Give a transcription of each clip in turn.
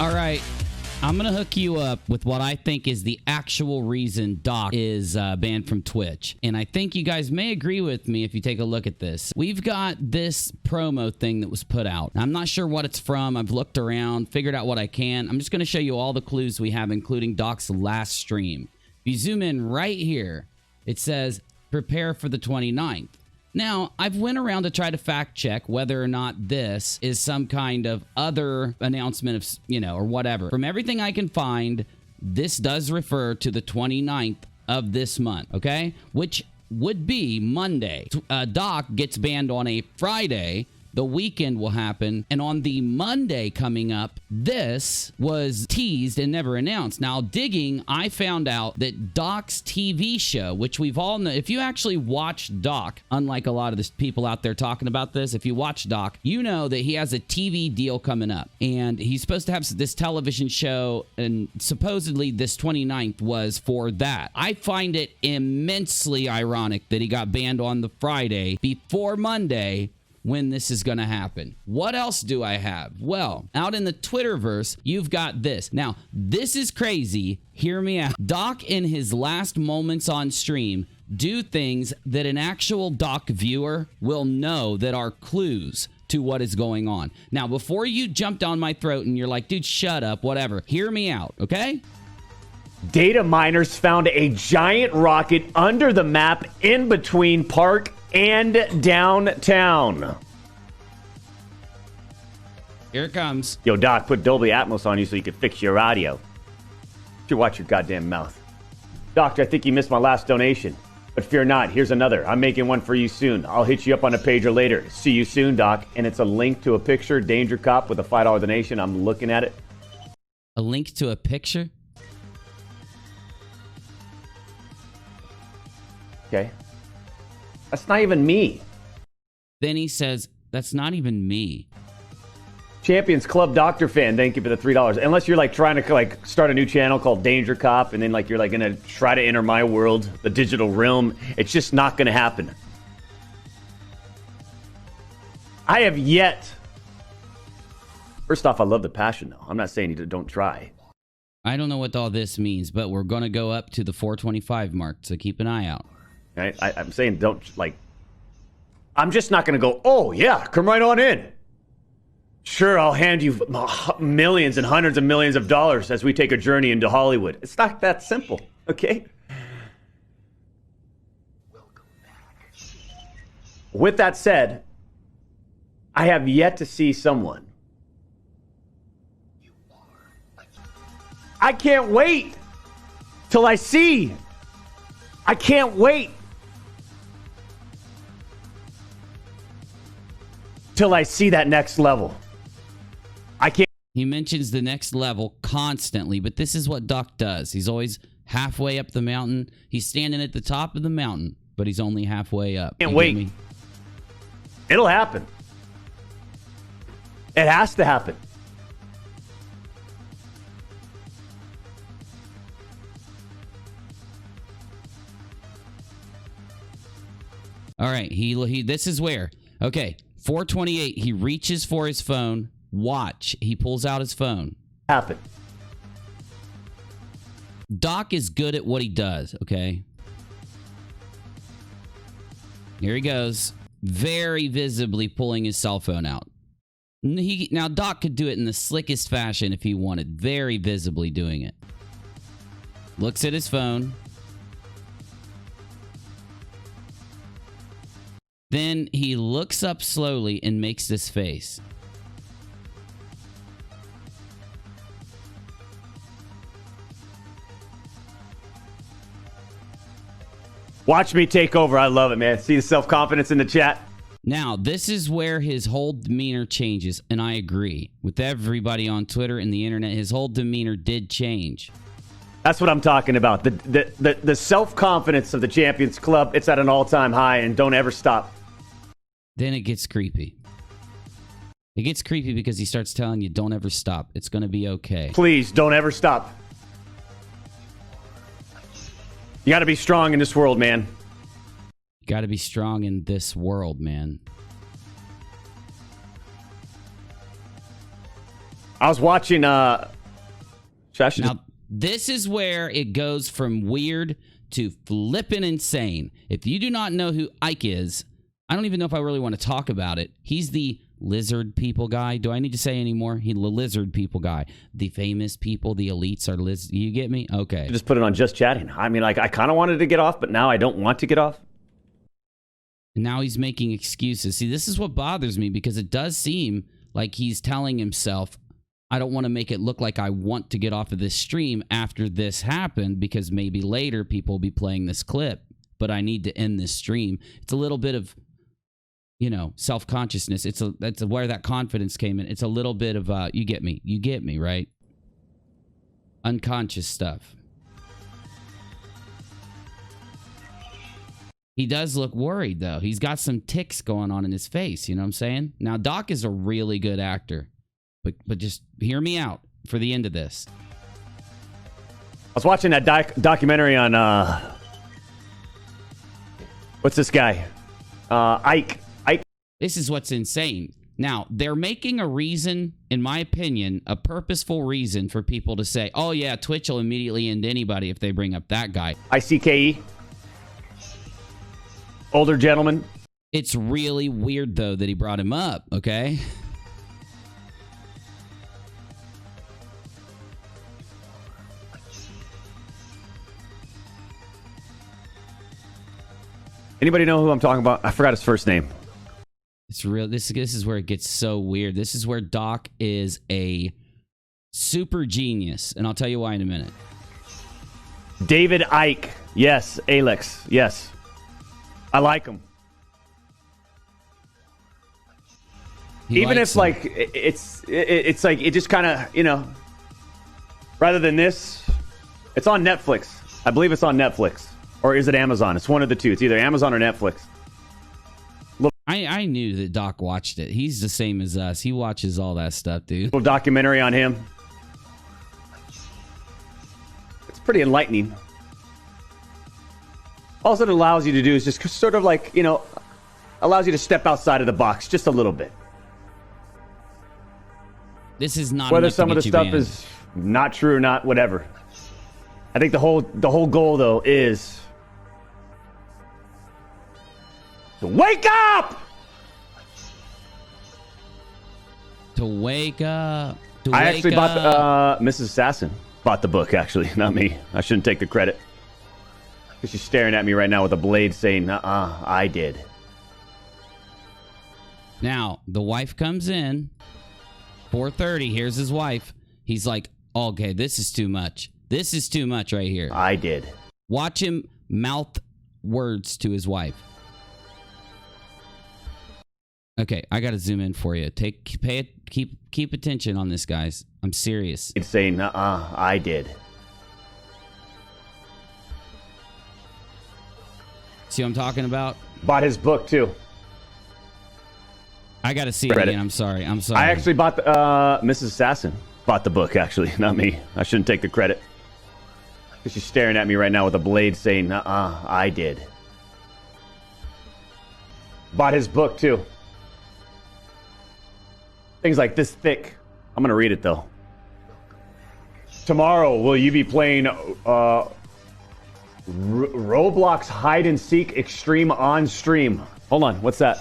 All right. I'm going to hook you up with what I think is the actual reason Doc is banned from Twitch. And I think you guys may agree with me if you take a look at this. We've got this promo thing that was put out. I'm not sure what it's from. I've looked around, figured out what I can. I'm just going to show you all the clues we have, including Doc's last stream. If you zoom in right here, it says, prepare for the 29th. Now, I've went around to try to fact check whether or not this is some kind of other announcement of, you know, or whatever. From everything I can find, this does refer to the 29th of this month, okay? Which would be Monday. Doc gets banned on a Friday. The weekend will happen. And on the Monday coming up, this was teased and never announced. Now, digging, I found out that Doc's TV show, which we've all known, if you actually watch Doc, unlike a lot of the people out there talking about this, if you watch Doc, you know that he has a TV deal coming up. And he's supposed to have this television show, and supposedly this 29th was for that. I find it immensely ironic that he got banned on the Friday before Monday, when this is going to happen. What else do I have? Well, out in the Twitterverse, you've got this. Now, this is crazy. Hear me out. Doc, in his last moments on stream, do things that an actual Doc viewer will know that are clues to what is going on. Now, before you jump down my throat and you're like, dude, shut up, whatever, hear me out, okay? Data miners found a giant rocket under the map in between Park and downtown. Here it comes. Yo, Doc, put Dolby Atmos on you so you can fix your audio. You watch your goddamn mouth. Doctor, I think you missed my last donation. But fear not, here's another. I'm making one for you soon. I'll hit you up on a pager later. See you soon, Doc. And it's a link to a picture, Danger Cop, with a $5 donation. I'm looking at it. A link to a picture? Okay. That's not even me. Then he says, that's not even me. Champions Club Doctor fan, thank you for the $3. Unless you're like trying to like start a new channel called Danger Cop, and then like you're like gonna try to enter my world, the digital realm. It's just not gonna happen. I have yet. First off, I love the passion though. I'm not saying you don't try. I don't know what all this means, but we're gonna go up to the 425 mark, so keep an eye out. Right? I'm saying don't, like, I'm just not going to go, oh, yeah, come right on in. Sure, I'll hand you millions and hundreds of millions of dollars as we take a journey into Hollywood. It's not that simple, okay? Welcome back. With that said, I have yet to see someone. I can't wait till I see. I can't wait till I see that next level. I can't. He mentions the next level constantly, but this is what Doc does. He's always halfway up the mountain. He's standing at the top of the mountain, but he's only halfway up. Can't wait. It'll happen. It has to happen. All right, this is where. Okay, 428, he reaches for his phone. Watch, he pulls out his phone. Happen. Doc is good at what he does, okay? Here he goes, very visibly pulling his cell phone out. Now, Doc could do it in the slickest fashion if he wanted, very visibly doing it. Looks at his phone. Then he looks up slowly and makes this face. Watch me take over. I love it, man. See the self-confidence in the chat? Now, this is where his whole demeanor changes, and I agree. With everybody on Twitter and the internet, his whole demeanor did change. That's what I'm talking about. The self-confidence of the Champions Club, it's at an all-time high, and don't ever stop. Then it gets creepy. It gets creepy because he starts telling you, don't ever stop. It's going to be okay. Please, don't ever stop. You got to be strong in this world, man. You got to be strong in this world, man. I was watching, Now, this is where it goes from weird to flippin' insane. If you do not know who Ike is, I don't even know if I really want to talk about it. He's the lizard people guy. Do I need to say any more? He's the lizard people guy. The famous people, the elites are lizard. You get me? Okay. just put it on just chatting. I mean, like, I kind of wanted to get off, but now I don't want to get off. And now he's making excuses. See, this is what bothers me because it does seem like he's telling himself, I don't want to make it look like I want to get off of this stream after this happened because maybe later people will be playing this clip, but I need to end this stream. It's a little bit of, you know, self-consciousness. That's where that confidence came in. It's a little bit of, you get me, right? Unconscious stuff. He does look worried, though. He's got some tics going on in his face, you know what I'm saying? Now, Doc is a really good actor, but just hear me out for the end of this. I was watching that documentary on, what's this guy? Ike. This is what's insane. Now, they're making a reason, in my opinion, a purposeful reason for people to say, oh, yeah, Twitch will immediately end anybody if they bring up that guy. ICKE. Older gentleman. It's really weird, though, that he brought him up, okay? Anybody know who I'm talking about? I forgot his first name. It's real. This is where it gets so weird. This is where Doc is a super genius, and I'll tell you why in a minute. David Icke. Yes. Alex. Yes. I like him. Even if, like, it's like, it just kind of, you know, rather than this, it's on Netflix. I believe it's on Netflix. Or is it Amazon? It's one of the two. It's either Amazon or Netflix. I knew that Doc watched it. He's the same as us. He watches all that stuff, dude. Little documentary on him. It's pretty enlightening. All it allows you to do is just sort of like, you know, allows you to step outside of the box just a little bit. This is not whether some of the stuff is not true or not, whatever. I think the whole goal though is to wake up. To wake up. I actually bought Mrs. Assassin bought the book, actually, not me. I shouldn't take the credit. Because she's staring at me right now with a blade saying, I did. Now, the wife comes in. 4:30, here's his wife. He's like, okay, this is too much. This is too much right here. I did. Watch him mouth words to his wife. Okay, I got to zoom in for you. Keep attention on this, guys. I'm serious. It's saying, I did. See what I'm talking about? Bought his book, too. I got to see it again. I'm sorry. I actually bought Mrs. Assassin. Bought the book, actually, not me. I shouldn't take the credit. Because she's staring at me right now with a blade saying, I did. Bought his book, too. Things like this thick. I'm going to read it, though. Tomorrow, will you be playing Roblox Hide and Seek Extreme on stream? Hold on, what's that?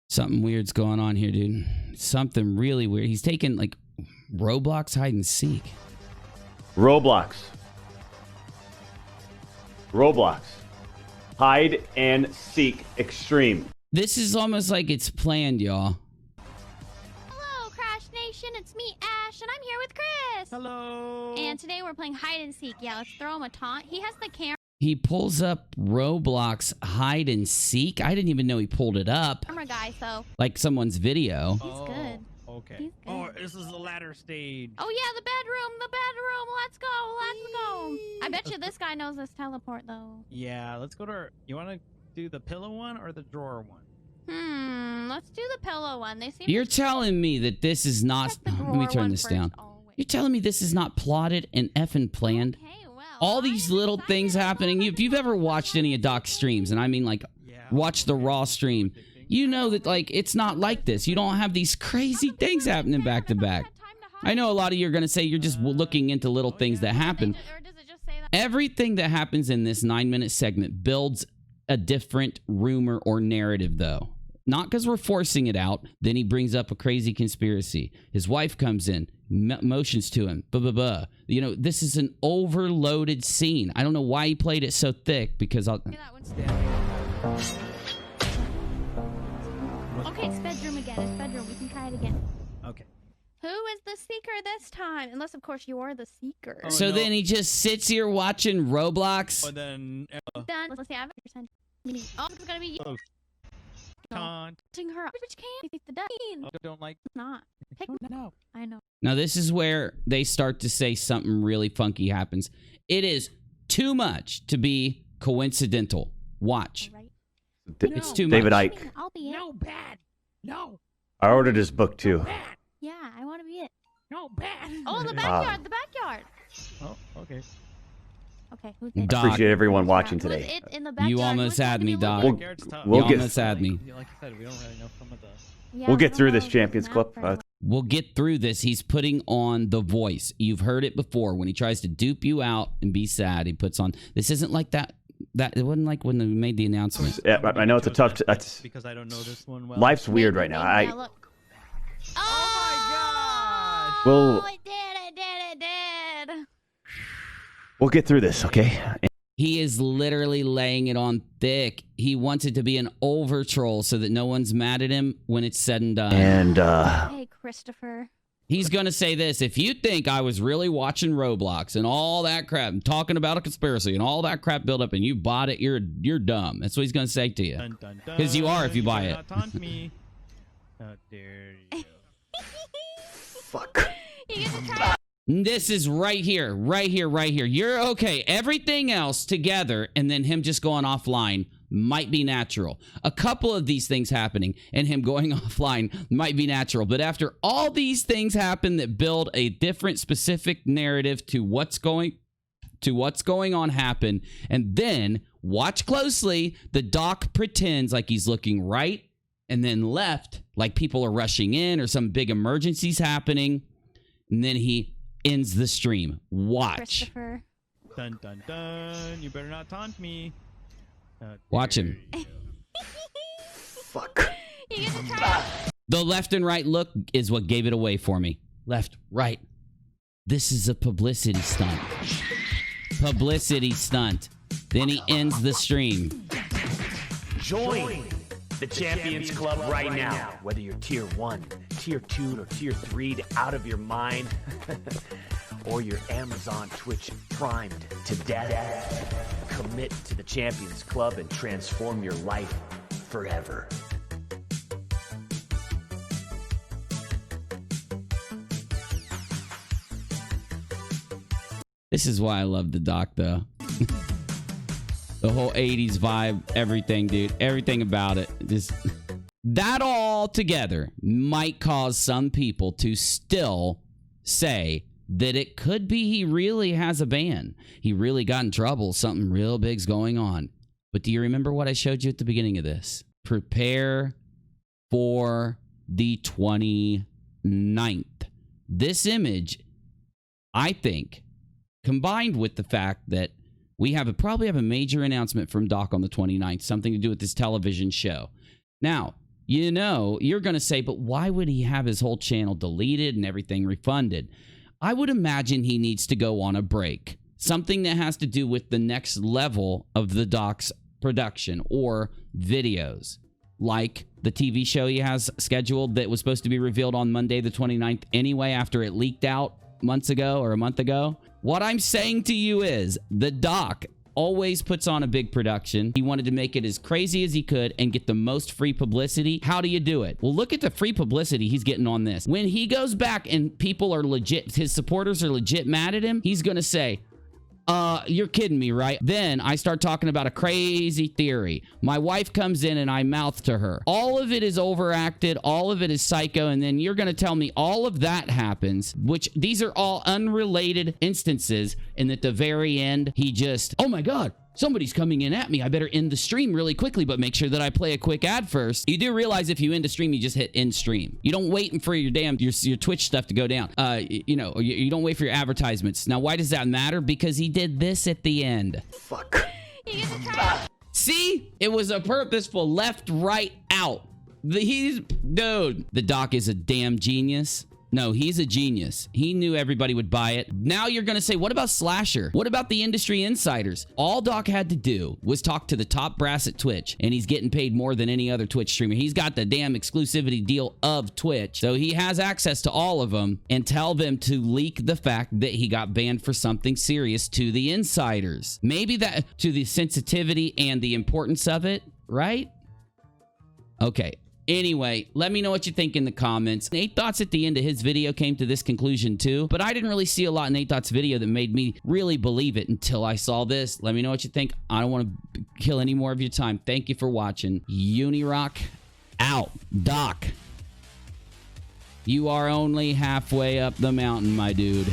Something weird's going on here, dude. Something really weird. He's taking, like, Roblox Hide and Seek. Roblox. Hide and Seek Extreme. This is almost like it's planned, y'all. Hello, Crash Nation. It's me, Ash, and I'm here with Chris. Hello. And today we're playing hide and seek. Yeah, let's throw him a taunt. He has the camera He pulls up Roblox Hide and Seek. I didn't even know he pulled it up. guy, so Like someone's video. he's good. Okay. He's good. Oh, this is the ladder stage. Oh yeah, the bedroom. Let's go. I bet you this guy knows this teleport though. Yeah, let's go to our... You want to do the pillow one or the drawer one? Let's do the pillow one. They seem You're telling me that this is not... Let me turn this down. You're telling me this is not plotted and effing planned? Okay, well, All these little things happening. If you've ever watched any of Doc's streams, and I mean like watch the raw stream, you know that, like, it's not like this. You don't have these crazy things happening back to back. I know a lot of you are going to say you're just looking into little things that happen. Or does it just say that? Everything that happens in this 9-minute segment builds a different rumor or narrative, though. Not because we're forcing it out. Then he brings up a crazy conspiracy. His wife comes in, motions to him. Blah, blah, blah. You know, this is an overloaded scene. I don't know why he played it so thick, because I'll... Okay, it's bedroom again. It's bedroom. We can try it again. Okay. Who is the seeker this time? Unless, of course, you are the seeker. Oh, So no. then he just sits here watching Roblox. Oh, then Done. Let's see. I have a percent. Oh, it's gonna be you. Oh. Can't. Touching her. Which can? You think the dine? Don't like. It's not. Pick No. I know. Now, this is where they start to say something really funky happens. It is too much to be coincidental. Watch. All right. It's too David much. Icke. I'll be it. No bad. No. I ordered his book too. Bad. Yeah, I want to be it. No bad. Oh, the backyard. The backyard. Oh, okay. Okay, who's it? Doc. Appreciate everyone Who's watching that? Who's today. it in the backyard? You almost Which one had do me, we Doc. look at? Backyard's tough. We'll You get- almost had me. Like you said, we don't really know some of the. Yeah, We'll I get don't through know this the Champions map Club. very well. We'll get through this. He's putting on the voice. You've heard it before. When he tries to dupe you out and be sad, he puts on... This isn't like that. It wasn't like when they made the announcement. Yeah, I know it's a tough. That's Because I don't know this one well. life's weird right Maybe, now. yeah, look. Oh Well- it did. we'll get through this, okay? He is literally laying it on thick. He wants it to be an over troll so that no one's mad at him when it's said and done. And Hey, Christopher. He's going to say this. If you think I was really watching Roblox and all that crap, and talking about a conspiracy and all that crap build up and you bought it, you're dumb. That's what he's going to say to you. Dun, dun, dun. 'Cause you are if you buy better it. Not taunt me. How dare you? fuck. You get to try it. This is right here, right here, right here. You're okay. Everything else together and then him just going offline might be natural. A couple of these things happening and him going offline might be natural. But after all these things happen that build a different specific narrative to what's going on happen, and then watch closely, the doc pretends like he's looking right and then left, like people are rushing in or some big emergency's happening, and then he ends the stream. Watch. Christopher. Dun dun dun. You better not taunt me. How Watch dare him. you. Fuck. You get to try it. The left and right look is what gave it away for me. Left, right. This is a publicity stunt. Publicity stunt. Then he ends the stream. Join the Champions Club right now. Whether you're tier 1, tier 2, or tier 3 to out of your mind, or your Amazon Twitch primed to death, commit to the Champions Club and transform your life forever. This is why I love the doc, though. The whole 80s vibe, everything, dude. Everything about it. Just that all together might cause some people to still say that it could be he really has a ban. He really got in trouble. Something real big's going on. But do you remember what I showed you at the beginning of this? Prepare for the 29th. This image, I think, combined with the fact that we probably have a major announcement from Doc on the 29th, something to do with this television show. Now, you know, you're going to say, but why would he have his whole channel deleted and everything refunded? I would imagine he needs to go on a break. Something that has to do with the next level of the Doc's production or videos. Like the TV show he has scheduled that was supposed to be revealed on Monday the 29th anyway after it leaked out months ago or a month ago. What I'm saying to you is the Doc always puts on a big production. He wanted to make it as crazy as he could and get the most free publicity. How do you do it? Well, look at the free publicity he's getting on this. When he goes back and people are legit, his supporters are legit mad at him, he's going to say, you're kidding me, right? Then I start talking about a crazy theory. My wife comes in and I mouth to her. All of it is overacted. All of it is psycho. And then you're going to tell me all of that happens, which these are all unrelated instances. And at the very end, he just, oh my God, somebody's coming in at me. I better end the stream really quickly, but make sure that I play a quick ad first. You do realize if you end a stream, you just hit end stream. You don't wait for your your Twitch stuff to go down. You know, you don't wait for your advertisements. Now, why does that matter? Because he did this at the end. Fuck. You get the trap. See? It was a purposeful left, right, out. Dude, the doc is a damn genius. No, he's a genius. He knew everybody would buy it. Now you're going to say, what about Slasher? What about the industry insiders? All Doc had to do was talk to the top brass at Twitch, and he's getting paid more than any other Twitch streamer. He's got the damn exclusivity deal of Twitch, so he has access to all of them, and tell them to leak the fact that he got banned for something serious to the insiders. Maybe that to the sensitivity and the importance of it, right? Okay. Anyway, let me know what you think in the comments. Nate Thoughts at the end of his video came to this conclusion too, but I didn't really see a lot in Nate Thoughts' video that made me really believe it until I saw this. Let me know what you think. I don't want to kill any more of your time. Thank you for watching. UNIRock out. Doc, you are only halfway up the mountain, my dude.